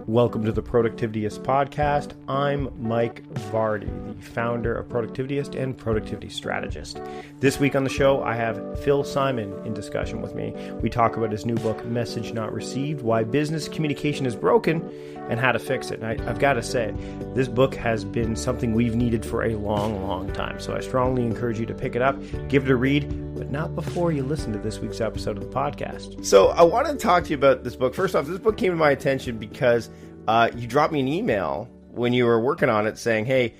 Welcome to the Productivityist podcast. I'm Mike Vardy, the founder of Productivityist and Productivity Strategist. This week on the show, I have Phil Simon in discussion with me. We talk about his new book, Message Not Received, Why Business Communication is Broken, and how to fix it. And I've got to say, this book has been something we've needed for a long, long time. So I strongly encourage you to pick it up, give it a read, but not before you listen to this week's episode of the podcast. So I wanted to talk to you about this book. First off, this book came to my attention because you dropped me an email when you were working on it saying, hey,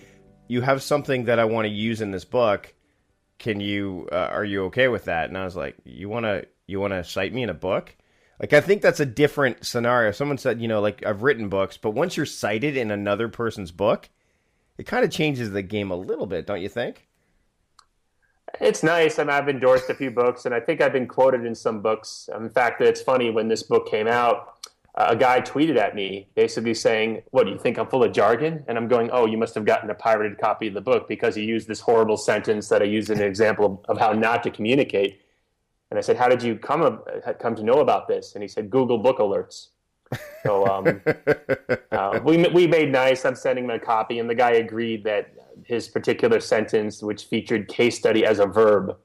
you have something that I want to use in this book. Can you, are you okay with that? And I was like, you want to cite me in a book? Like, I think that's a different scenario. Someone said, like, I've written books, but once you're cited in another person's book, it kind of changes the game a little bit, don't you think? It's nice. I've endorsed a few books, and I think I've been quoted in some books. In fact, it's funny, when this book came out, a guy tweeted at me basically saying, what, do you think I'm full of jargon? And I'm going, oh, you must have gotten a pirated copy of the book because he used this horrible sentence that I used in an example of how not to communicate. And I said, how did you come to know about this? And he said, Google book alerts. So we made nice. I'm sending him a copy, and the guy agreed that his particular sentence, which featured case study as a verb,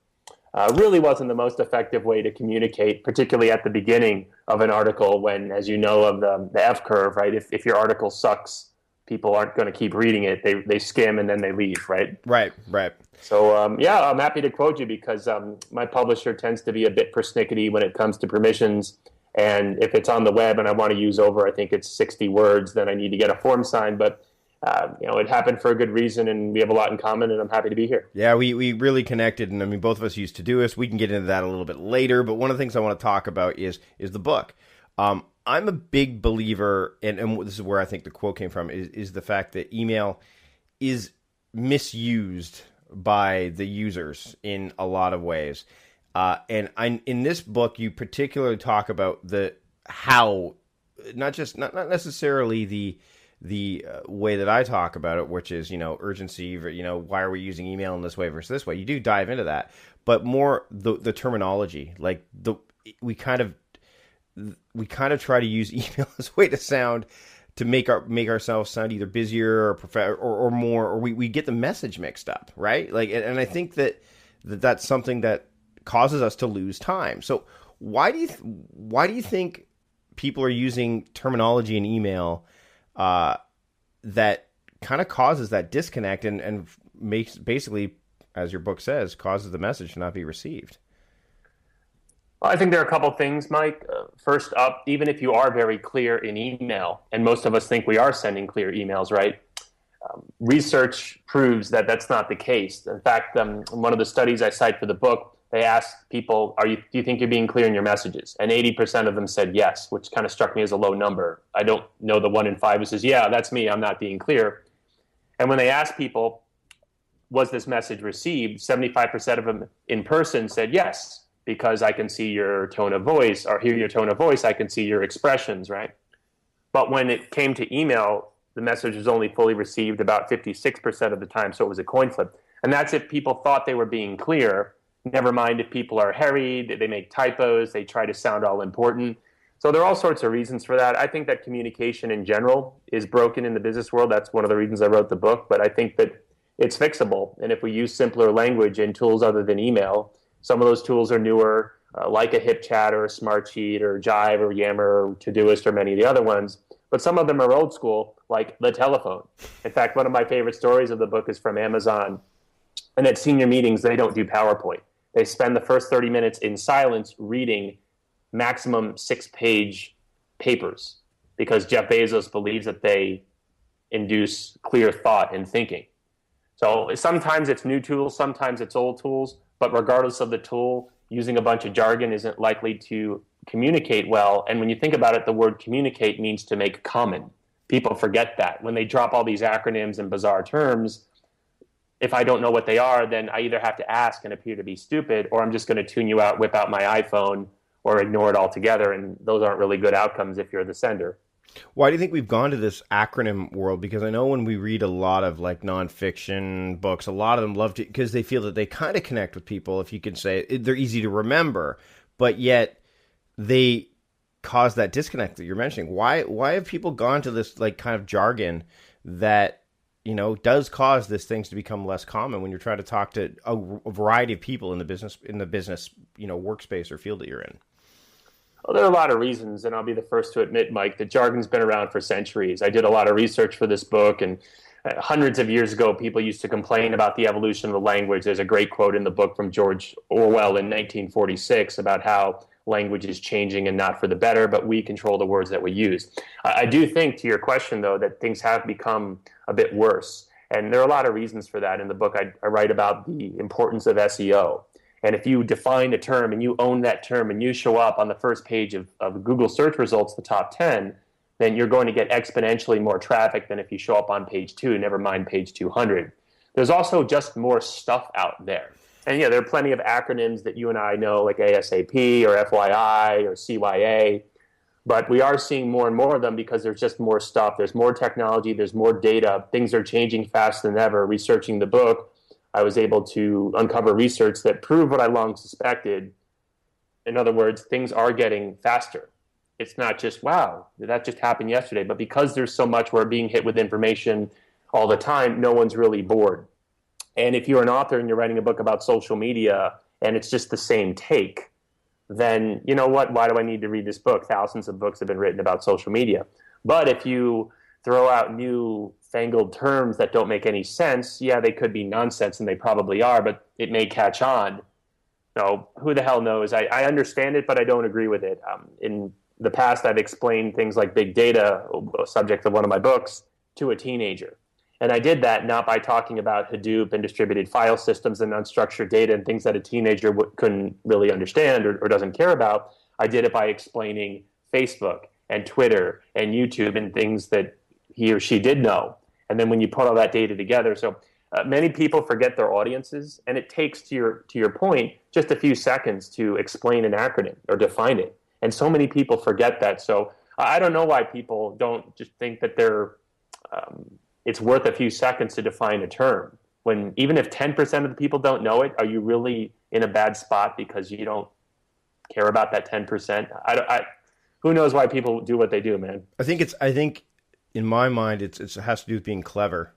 really wasn't the most effective way to communicate, particularly at the beginning of an article when, as you know, of the F curve, right? If your article sucks, people aren't going to keep reading it. They skim and then they leave, right? Right. So, I'm happy to quote you because my publisher tends to be a bit persnickety when it comes to permissions. And if it's on the web and I want to use over, I think it's 60 words, then I need to get a form signed. But it happened for a good reason, and we have a lot in common, and I'm happy to be here. Yeah, we really connected, and I mean, both of us used Todoist. We can get into that a little bit later, but one of the things I want to talk about is the book. I'm a big believer, and this is where I think the quote came from, is the fact that email is misused by the users in a lot of ways. And in this book, you particularly talk about the how, not necessarily the way that I talk about it, which is, urgency, why are we using email in this way versus this way? You do dive into that, but more the terminology, like we kind of try to use email as a way to make ourselves sound either busier or more, or we get the message mixed up, right? Like, and I think that's something that causes us to lose time. So why do you think people are using terminology in email that kind of causes that disconnect and makes, basically, as your book says, causes the message to not be received? Well, I think there are a couple things, Mike. First up, even if you are very clear in email, and most of us think we are sending clear emails, right? Research proves that that's not the case. In fact, one of the studies I cite for the book, they asked people, do you think you're being clear in your messages? And 80% of them said yes, which kind of struck me as a low number. I don't know the 1 in 5 who says, yeah, that's me, I'm not being clear. And when they asked people, was this message received, 75% of them in person said yes, because I can see your tone of voice, or hear your tone of voice, I can see your expressions, right? But when it came to email, the message was only fully received about 56% of the time, so it was a coin flip. And that's if people thought they were being clear. Never mind if people are harried, they make typos, they try to sound all important. So there are all sorts of reasons for that. I think that communication in general is broken in the business world. That's one of the reasons I wrote the book. But I think that it's fixable. And if we use simpler language and tools other than email, some of those tools are newer, like a HipChat or a Smartsheet or Jive or Yammer or Todoist or many of the other ones. But some of them are old school, like the telephone. In fact, one of my favorite stories of the book is from Amazon. And at senior meetings, they don't do PowerPoint. They spend the first 30 minutes in silence reading maximum 6-page papers because Jeff Bezos believes that they induce clear thought and thinking. So sometimes it's new tools, sometimes it's old tools, but regardless of the tool, using a bunch of jargon isn't likely to communicate well. And when you think about it, the word communicate means to make common. People forget that. When they drop all these acronyms and bizarre terms, if I don't know what they are, then I either have to ask and appear to be stupid, or I'm just going to tune you out, whip out my iPhone, or ignore it altogether. And those aren't really good outcomes if you're the sender. Why do you think we've gone to this acronym world? Because I know when we read a lot of like nonfiction books, a lot of them love to, because they feel that they kind of connect with people. If you can say it, they're easy to remember, but yet they caused that disconnect that you're mentioning? Why have people gone to this like kind of jargon that does cause these things to become less common when you're trying to talk to a variety of people in the business workspace or field that you're in? Well, there are a lot of reasons, and I'll be the first to admit, Mike, that jargon's been around for centuries. I did a lot of research for this book, and hundreds of years ago, people used to complain about the evolution of the language. There's a great quote in the book from George Orwell in 1946 about how language is changing and not for the better, but we control the words that we use. I do think, to your question, though, that things have become a bit worse. And there are a lot of reasons for that. In the book, I write about the importance of SEO. And if you define a term and you own that term and you show up on the first page of Google search results, the top 10, then you're going to get exponentially more traffic than if you show up on page 2, never mind page 200. There's also just more stuff out there. And yeah, there are plenty of acronyms that you and I know, like ASAP or FYI or CYA. But we are seeing more and more of them because there's just more stuff. There's more technology. There's more data. Things are changing faster than ever. Researching the book, I was able to uncover research that proved what I long suspected. In other words, things are getting faster. It's not just, wow, that just happened yesterday. But because there's so much, we're being hit with information all the time, no one's really bored. And if you're an author and you're writing a book about social media and it's just the same take, then you know what? Why do I need to read this book? Thousands of books have been written about social media. But if you throw out new fangled terms that don't make any sense, yeah, they could be nonsense, and they probably are, but it may catch on. So who the hell knows? I understand it, but I don't agree with it. In the past, I've explained things like big data, a subject of one of my books, to a teenager. And I did that not by talking about Hadoop and distributed file systems and unstructured data and things that a teenager couldn't really understand or doesn't care about. I did it by explaining Facebook and Twitter and YouTube and things that he or she did know. And then when you put all that data together, so many people forget their audiences, and it takes, to your point, just a few seconds to explain an acronym or define it. And so many people forget that. So I don't know why people don't just think that it's worth a few seconds to define a term. When even if 10% of the people don't know it, are you really in a bad spot because you don't care about that 10%? Who knows why people do what they do, man? I think in my mind, it has to do with being clever.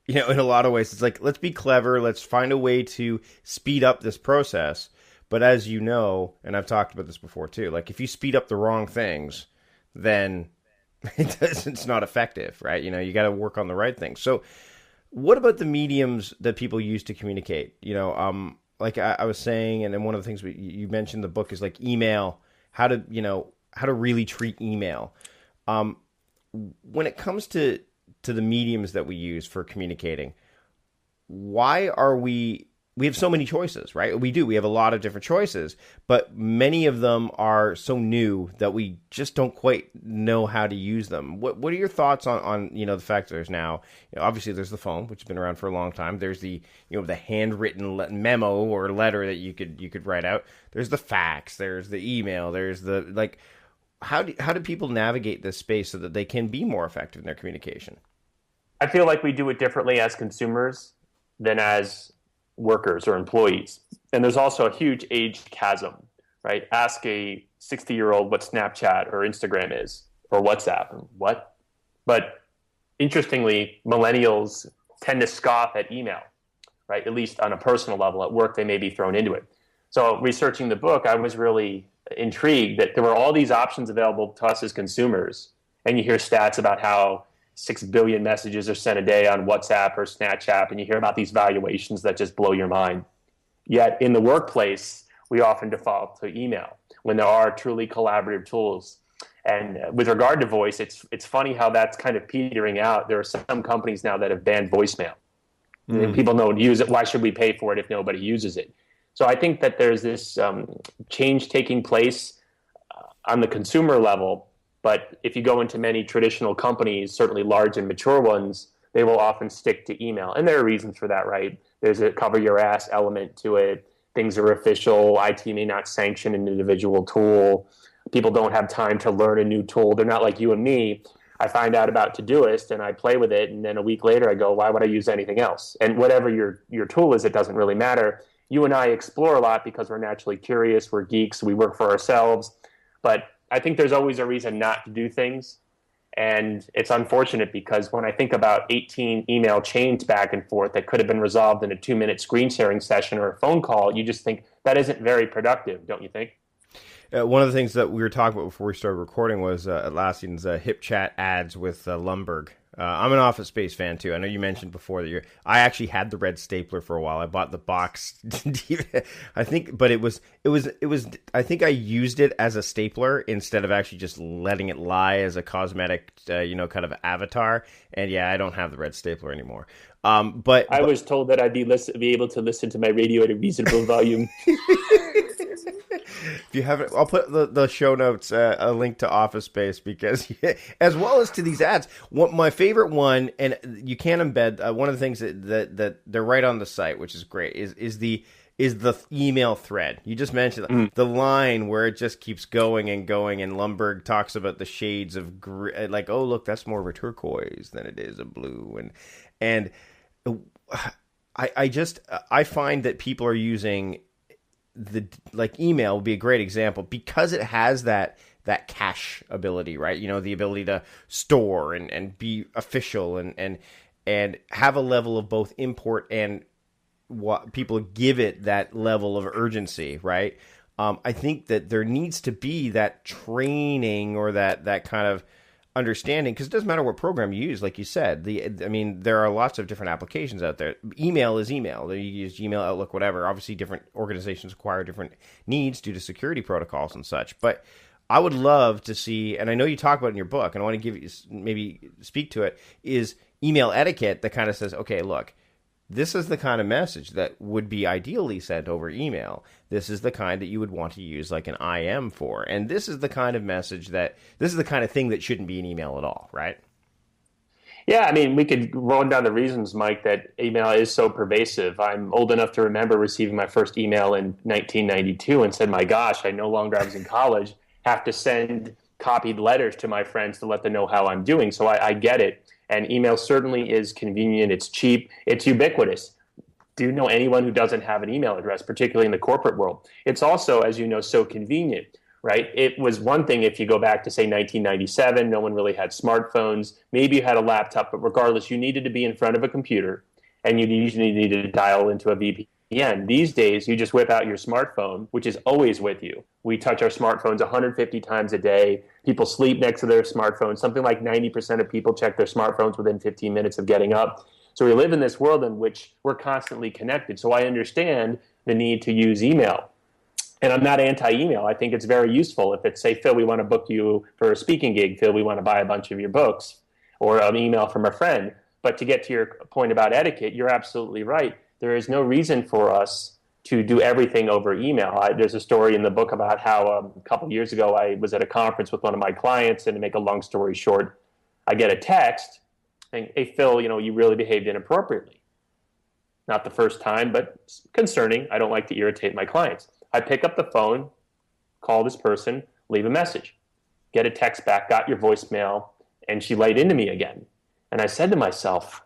In a lot of ways, it's like, let's be clever. Let's find a way to speed up this process. But as you know, and I've talked about this before too, like if you speed up the wrong things, then it's not effective, right? You got to work on the right things. So what about the mediums that people use to communicate? Like I was saying, and then one of the things you mentioned in the book is like email, how to really treat email. When it comes to the mediums that we use for communicating, why are we have so many choices, right? We have a lot of different choices, but many of them are so new that we just don't quite know how to use them. What are your thoughts on the fact that there's now, obviously there's the phone, which has been around for a long time. There's the, the handwritten memo or letter that you could write out. There's the fax, there's the email, there's the, how do people navigate this space so that they can be more effective in their communication? I feel like we do it differently as consumers than as workers or employees. And there's also a huge age chasm, right? Ask a 60-year-old what Snapchat or Instagram is, or WhatsApp. What? But interestingly, millennials tend to scoff at email, right? At least on a personal level. At work, they may be thrown into it. So researching the book, I was really intrigued that there were all these options available to us as consumers. And you hear stats about how 6 billion messages are sent a day on WhatsApp or Snapchat, and you hear about these valuations that just blow your mind. Yet in the workplace, we often default to email when there are truly collaborative tools. And with regard to voice, it's funny how that's kind of petering out. There are some companies now that have banned voicemail. People don't use it. Why should we pay for it if nobody uses it? So I think that there's this change taking place on the consumer level. But if you go into many traditional companies, certainly large and mature ones, they will often stick to email. And there are reasons for that, right? There's a cover your ass element to it. Things are official. IT may not sanction an individual tool. People don't have time to learn a new tool. They're not like you and me. I find out about Todoist and I play with it. And then a week later I go, why would I use anything else? And whatever your tool is, it doesn't really matter. You and I explore a lot because we're naturally curious. We're geeks. We work for ourselves. But I think there's always a reason not to do things. And it's unfortunate because when I think about 18 email chains back and forth that could have been resolved in a 2-minute screen sharing session or a phone call, you just think that isn't very productive, don't you think? One of the things that we were talking about before we started recording was Atlassian's HipChat ads with Lumbergh. I'm an Office Space fan too. I know you mentioned before that I actually had the red stapler for a while. I bought the box. I think, but it was. I think I used it as a stapler instead of actually just letting it lie as a cosmetic, kind of avatar. And yeah, I don't have the red stapler anymore. But I was told that I'd be able to listen to my radio at a reasonable volume. If you haven't, I'll put the show notes a link to Office Space because, as well as to these ads. My favorite one, and you can embed one of the things that they're right on the site, which is great, is the email thread. You just mentioned the line where it just keeps going and going, and Lumbergh talks about the shades of like, oh look, that's more of a turquoise than it is a blue, and I find that people are using email would be a great example because it has that cache ability, right? The ability to store and be official and have a level of both import and what people give it that level of urgency, right? I think that there needs to be that training or that kind of understanding, because it doesn't matter what program you use, like you said. There are lots of different applications out there. Email is email. You use Gmail, Outlook, whatever. Obviously, different organizations require different needs due to security protocols and such. But I would love to see, and I know you talk about it in your book, and I want to give you maybe speak to it, is email etiquette that kind of says, okay, look, this is the kind of message that would be ideally sent over email. This is the kind that you would want to use like an IM for. And this is the kind of this is the kind of thing that shouldn't be an email at all, right? Yeah, we could run down the reasons, Mike, that email is so pervasive. I'm old enough to remember receiving my first email in 1992 and said, my gosh, I no longer, I was in college, have to send copied letters to my friends to let them know how I'm doing. So I get it. And email certainly is convenient. It's cheap. It's ubiquitous. Do you know anyone who doesn't have an email address, particularly in the corporate world? It's also, as you know, so convenient, right? It was one thing if you go back to, say, 1997, no one really had smartphones. Maybe you had a laptop, but regardless, you needed to be in front of a computer, and you usually needed to dial into a VPN. These days, you just whip out your smartphone, which is always with you. We touch our smartphones 150 times a day. People sleep next to their smartphones. Something like 90% of people check their smartphones within 15 minutes of getting up. So we live in this world in which we're constantly connected. So I understand the need to use email. And I'm not anti-email. I think it's very useful. If it's, say, Phil, we want to book you for a speaking gig. Phil, we want to buy a bunch of your books, or an email from a friend. But to get to your point about etiquette, you're absolutely right. There is no reason for us to do everything over email. There's a story in the book about how a couple of years ago I was at a conference with one of my clients, and to make a long story short, I get a text saying, hey, Phil, you really behaved inappropriately. Not the first time, but concerning. I don't like to irritate my clients. I pick up the phone, call this person, leave a message, get a text back, got your voicemail, and she laid into me again. And I said to myself,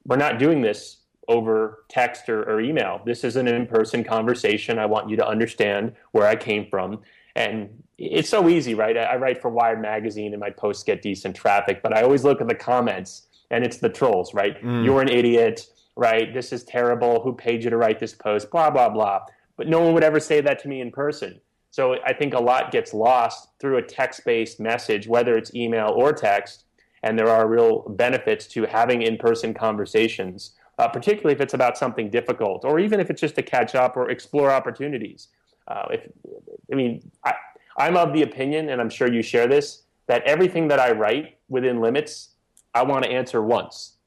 we're not doing this over text or email. This is an in-person conversation. I want you to understand where I came from. And it's so easy, right? I write for Wired Magazine and my posts get decent traffic, but I always look at the comments and it's the trolls, right? You're an idiot, right? This is terrible. Who paid you to write this post? Blah, blah, blah. But no one would ever say that to me in person. So I think a lot gets lost through a text-based message, whether it's email or text. And there are real benefits to having in-person conversations, particularly if it's about something difficult, or even if it's just to catch up or explore opportunities. I'm of the opinion, and I'm sure you share this, that everything that I write within limits, I want to answer once.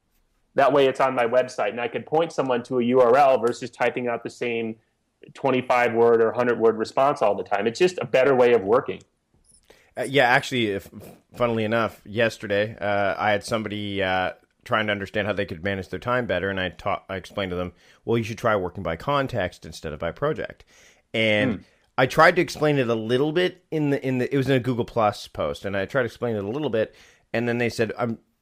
That way it's on my website, and I could point someone to a URL versus typing out the same 25-word or 100-word response all the time. It's just a better way of working. Actually, funnily enough, yesterday I had somebody trying to understand how they could manage their time better, and I explained to them, well, you should try working by context instead of by project. And I tried to explain it a little bit it was in a Google Plus post, and I tried to explain it a little bit, and then they said,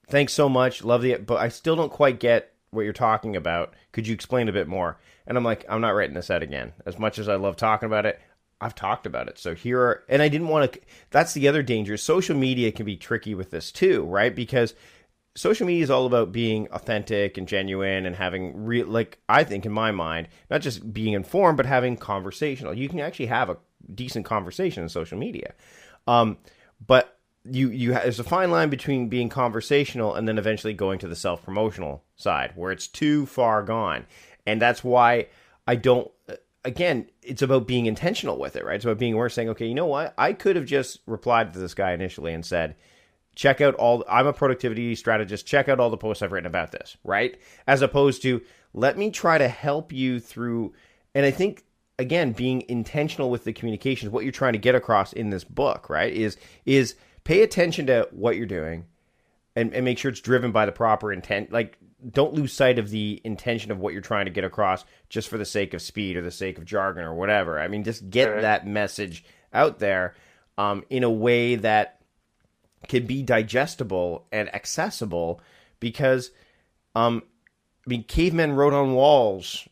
thanks so much, love it, but I still don't quite get what you're talking about. Could you explain a bit more? And I'm like, I'm not writing this out again. As much as I love talking about it, I've talked about it. So here are, and I didn't want to, that's the other danger. Social media can be tricky with this too, right? Because social media is all about being authentic and genuine and having real, like, I think in my mind, not just being informed, but having conversational. You can actually have a decent conversation in social media. But there's a fine line between being conversational and then eventually going to the self-promotional side where it's too far gone. And that's why I don't, again, it's about being intentional with it, right? It's about being aware, saying, okay, you know what? I could have just replied to this guy initially and said, check out I'm a productivity strategist. Check out all the posts I've written about this, right? As opposed to, let me try to help you through. And I think, again, being intentional with the communications, what you're trying to get across in this book, right, is pay attention to what you're doing and make sure it's driven by the proper intent. Like, don't lose sight of the intention of what you're trying to get across just for the sake of speed or the sake of jargon or whatever. I mean, just get that message out there in a way that can be digestible and accessible, because, I mean, cavemen wrote on walls,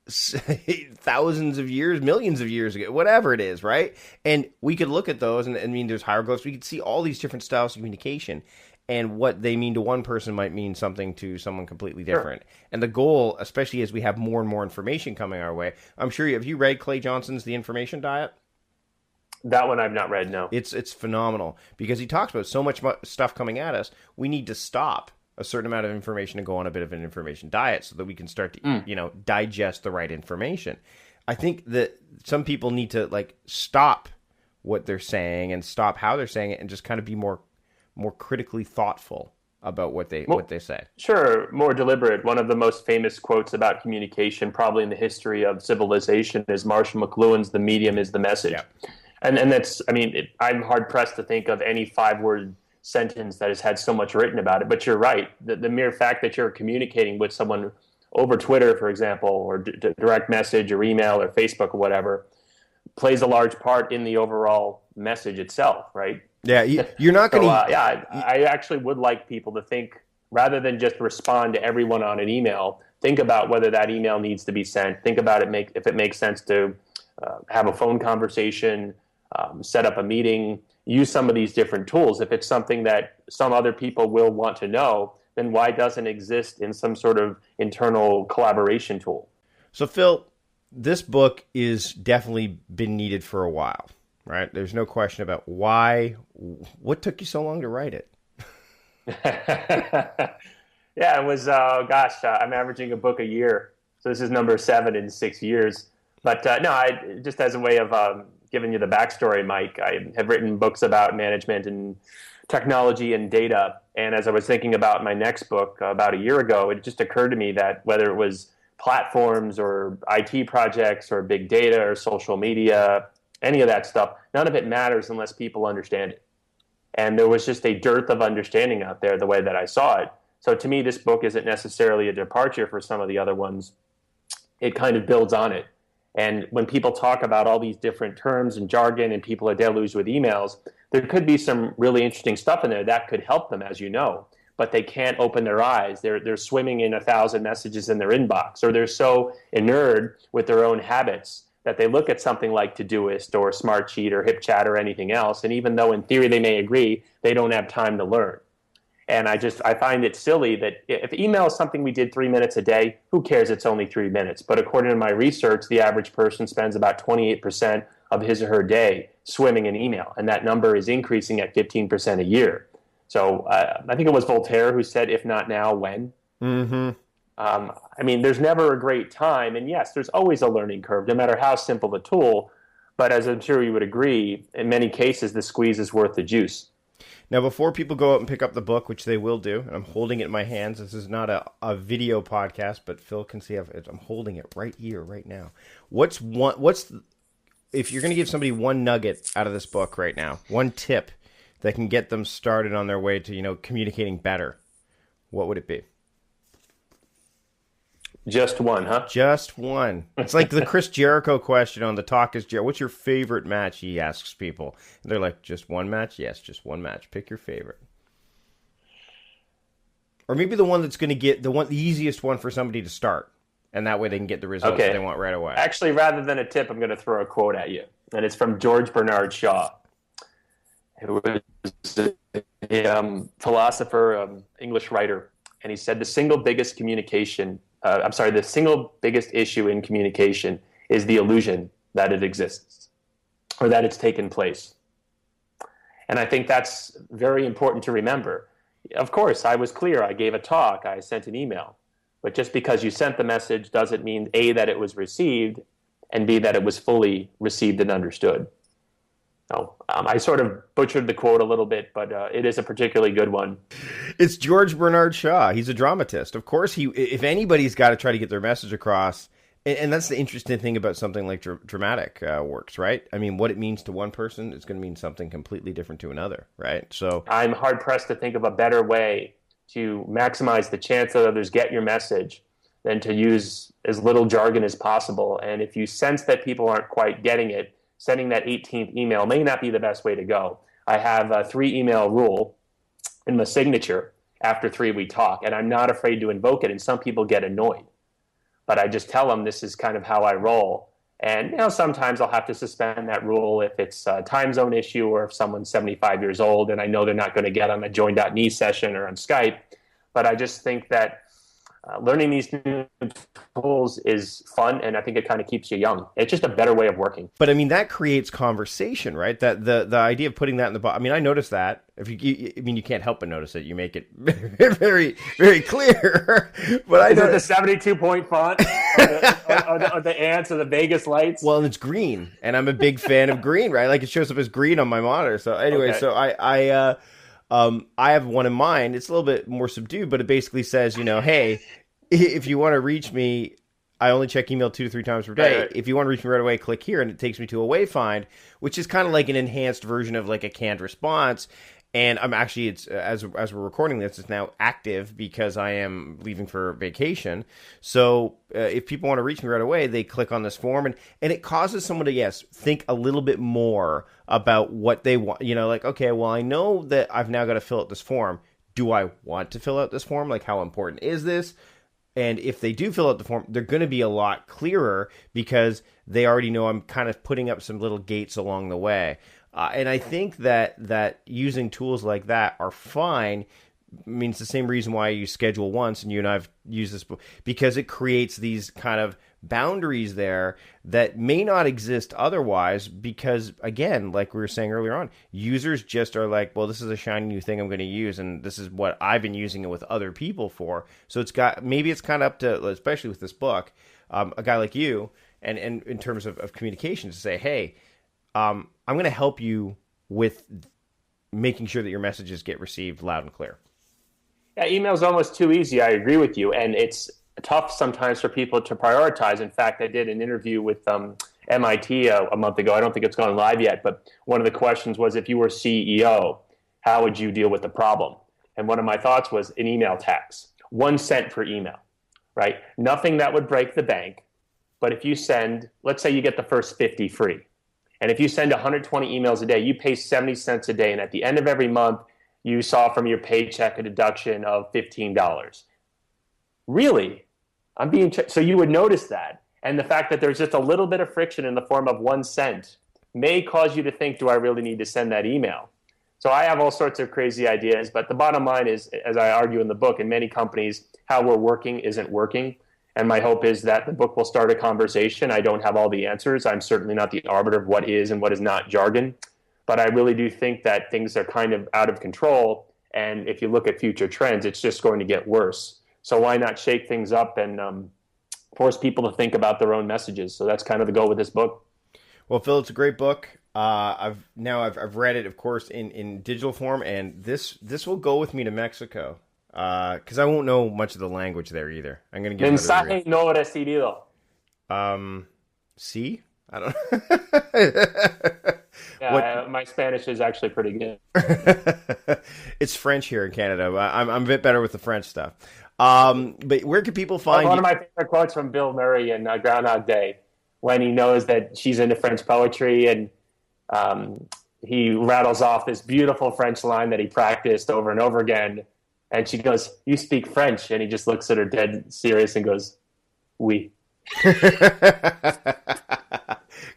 thousands of years, millions of years ago, whatever it is, right? And we could look at those, and I mean, there's hieroglyphs. We could see all these different styles of communication, and what they mean to one person might mean something to someone completely different. Sure. And the goal, especially as we have more and more information coming our way, I'm sure have you read Clay Johnson's The Information Diet? That one I've not read, no. It's phenomenal, because he talks about so much stuff coming at us. We need to stop a certain amount of information and go on a bit of an information diet so that we can start to, digest the right information. I think that some people need to stop what they're saying and stop how they're saying it and just kind of be more critically thoughtful about what they say. Sure, more deliberate. One of the most famous quotes about communication, probably in the history of civilization, is Marshall McLuhan's "The medium is the message." Yeah. And that's, I mean, I'm hard pressed to think of any 5-word sentence that has had so much written about it. But you're right. The mere fact that you're communicating with someone over Twitter, for example, or direct message or email or Facebook or whatever, plays a large part in the overall message itself, right? Yeah, you're not going to... I actually would like people to think, rather than just respond to everyone on an email, think about whether that email needs to be sent. Think about if it makes sense to have a phone conversation, set up a meeting, use some of these different tools. If it's something that some other people will want to know, then why doesn't it exist in some sort of internal collaboration tool? So, Phil, this book is definitely been needed for a while, right? There's no question about why. What took you so long to write it? Yeah, it was, I'm averaging a book a year. So this is number 7 in 6 years. But just as a way of giving you the backstory, Mike, I have written books about management and technology and data. And as I was thinking about my next book about a year ago, it just occurred to me that whether it was platforms or IT projects or big data or social media, any of that stuff, none of it matters unless people understand it. And there was just a dearth of understanding out there the way that I saw it. So to me, this book isn't necessarily a departure for some of the other ones. It kind of builds on it. And when people talk about all these different terms and jargon and people are deluged with emails, there could be some really interesting stuff in there that could help them, as you know, but they can't open their eyes. They're swimming in 1,000 messages in their inbox, or they're so inured with their own habits that they look at something like Todoist or Smartsheet or HipChat or anything else, and even though in theory they may agree, they don't have time to learn. And I find it silly that if email is something we did 3 minutes a day, who cares? It's only 3 minutes. But according to my research, the average person spends about 28% of his or her day swimming in email. And that number is increasing at 15% a year. So I think it was Voltaire who said, if not now, when? Mm-hmm. I mean, there's never a great time. And yes, there's always a learning curve, no matter how simple the tool. But as I'm sure you would agree, in many cases, the squeeze is worth the juice. Now, before people go out and pick up the book, which they will do, and I'm holding it in my hands. This is not a video podcast, but Phil can see I'm holding it right here, right now. If you're going to give somebody one nugget out of this book right now, one tip that can get them started on their way to, communicating better, what would it be? Just one, huh? Just one. It's like the Chris Jericho question on the Talk is Jericho. What's your favorite match, he asks people. And they're like, just one match? Yes, just one match. Pick your favorite. Or maybe the one that's going to get the easiest one for somebody to start and that way they can get the results they want right away. Actually, rather than a tip, I'm going to throw a quote at you, and it's from George Bernard Shaw, who was a philosopher, English writer, and he said the single biggest issue in communication is the illusion that it exists or that it's taken place. And I think that's very important to remember. Of course, I was clear. I gave a talk. I sent an email. But just because you sent the message doesn't mean, A, that it was received, and B, that it was fully received and understood. So, I sort of butchered the quote a little bit, but it is a particularly good one. It's George Bernard Shaw. He's a dramatist. Of course, if anybody's got to try to get their message across, and that's the interesting thing about something like dramatic works, right? I mean, what it means to one person is going to mean something completely different to another, right? So I'm hard-pressed to think of a better way to maximize the chance that others get your message than to use as little jargon as possible. And if you sense that people aren't quite getting it, sending that 18th email may not be the best way to go. I have a 3-email rule in the signature. After 3, we talk, and I'm not afraid to invoke it, and some people get annoyed. But I just tell them this is kind of how I roll. And sometimes I'll have to suspend that rule if it's a time zone issue or if someone's 75 years old and I know they're not going to get on a Join.me session or on Skype. But I just think that learning these new tools is fun, and I think it kind of keeps you young. It's just a better way of working. But I mean, that creates conversation, right? That the idea of putting that in the box. I mean, I noticed that. You can't help but notice it. You make it very, very clear. But is it the 72-point font, or the ants, or the Vegas lights? Well, and it's green, and I'm a big fan of green, right? Like it shows up as green on my monitor. So anyway, so I have one in mind. It's a little bit more subdued, but it basically says, hey, if you want to reach me, I only check email 2 to 3 times per day. Right. If you want to reach me right away, click here, and it takes me to a Wayfind, which is kind of like an enhanced version of like a canned response. And I'm actually, it's as we're recording this, it's now active because I am leaving for vacation. So if people want to reach me right away, they click on this form, and it causes someone to, think a little bit more about what they want. Like, okay, well, I know that I've now got to fill out this form. Do I want to fill out this form? Like, how important is this? And if they do fill out the form, they're going to be a lot clearer because they already know I'm kind of putting up some little gates along the way. And I think that using tools like that are fine. I mean, it's the same reason why I use Schedule Once, and you and I have used this because it creates these kind of boundaries there that may not exist otherwise because, again, like we were saying earlier on, users just are like, well, this is a shiny new thing I'm going to use, and this is what I've been using it with other people for. So it's kind of up to, especially with this book, a guy like you, and in terms of communication, to say, hey, I'm going to help you with making sure that your messages get received loud and clear. Yeah, email's almost too easy. I agree with you. And it's tough sometimes for people to prioritize. In fact, I did an interview with MIT a month ago. I don't think it's gone live yet, but one of the questions was, if you were CEO, how would you deal with the problem? And one of my thoughts was an email tax, 1 cent per email, right? Nothing that would break the bank. But if you send, let's say you get the first 50 free. And if you send 120 emails a day, you pay 70 cents a day. And at the end of every month, you saw from your paycheck a deduction of $15. Really? So you would notice that. And the fact that there's just a little bit of friction in the form of 1 cent may cause you to think, do I really need to send that email? So I have all sorts of crazy ideas. But the bottom line is, as I argue in the book, in many companies, how we're working isn't working. And my hope is that the book will start a conversation. I don't have all the answers. I'm certainly not the arbiter of what is and what is not jargon. But I really do think that things are kind of out of control. And if you look at future trends, it's just going to get worse. So why not shake things up and force people to think about their own messages? So that's kind of the goal with this book. Well, Phil, it's a great book. I've read it, of course, in digital form, and this will go with me to Mexico. Because I won't know much of the language there either. I'm going to give Mensaje no recibido. See? I don't Yeah, my Spanish is actually pretty good. It's French here in Canada. I'm a bit better with the French stuff. But where can people find one of my favorite quotes from Bill Murray in Groundhog Day, when he knows that she's into French poetry, and he rattles off this beautiful French line that he practiced over and over again. And she goes, "You speak French?" And he just looks at her dead serious and goes, We.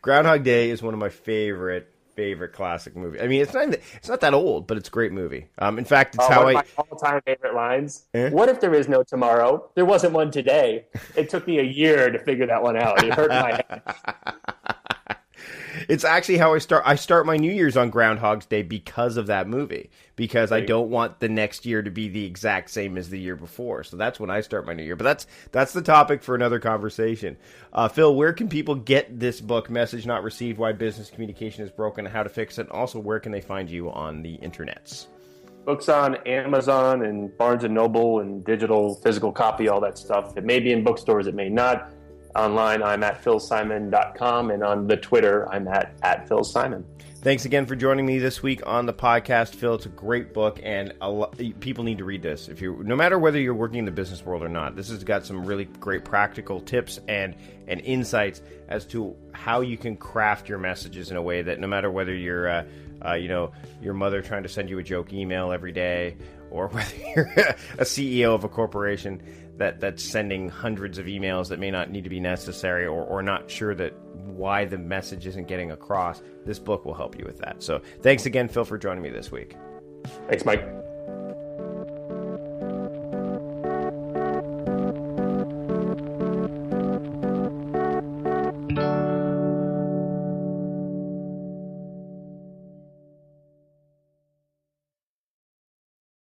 Groundhog Day is one of my favorite classic movies. I mean, it's not that old, but it's a great movie. In fact, it's how One of my all-time favorite lines. Eh? What if there is no tomorrow? There wasn't one today. It took me a year to figure that one out. It hurt my head. It's actually how I start my New Year's on Groundhog's Day because of that movie. Because I don't want the next year to be the exact same as the year before. So that's when I start my new year. But that's the topic for another conversation. Phil, where can people get this book, Message Not Received, Why Business Communication is Broken, and How to Fix It? And also, where can they find you on the internets? Books on Amazon and Barnes & Noble and digital, physical copy, all that stuff. It may be in bookstores, it may not. Online, I'm at philsimon.com, and on the Twitter, I'm at philsimon. Thanks again for joining me this week on the podcast, Phil. It's a great book, and people need to read this. No matter whether you're working in the business world or not, this has got some really great practical tips and insights as to how you can craft your messages in a way that no matter whether you're, your mother trying to send you a joke email every day, or whether you're a CEO of a corporation that's sending hundreds of emails that may not need to be necessary, or not sure that why the message isn't getting across, this book will help you with that. So thanks again, Phil, for joining me this week. Thanks, Mike.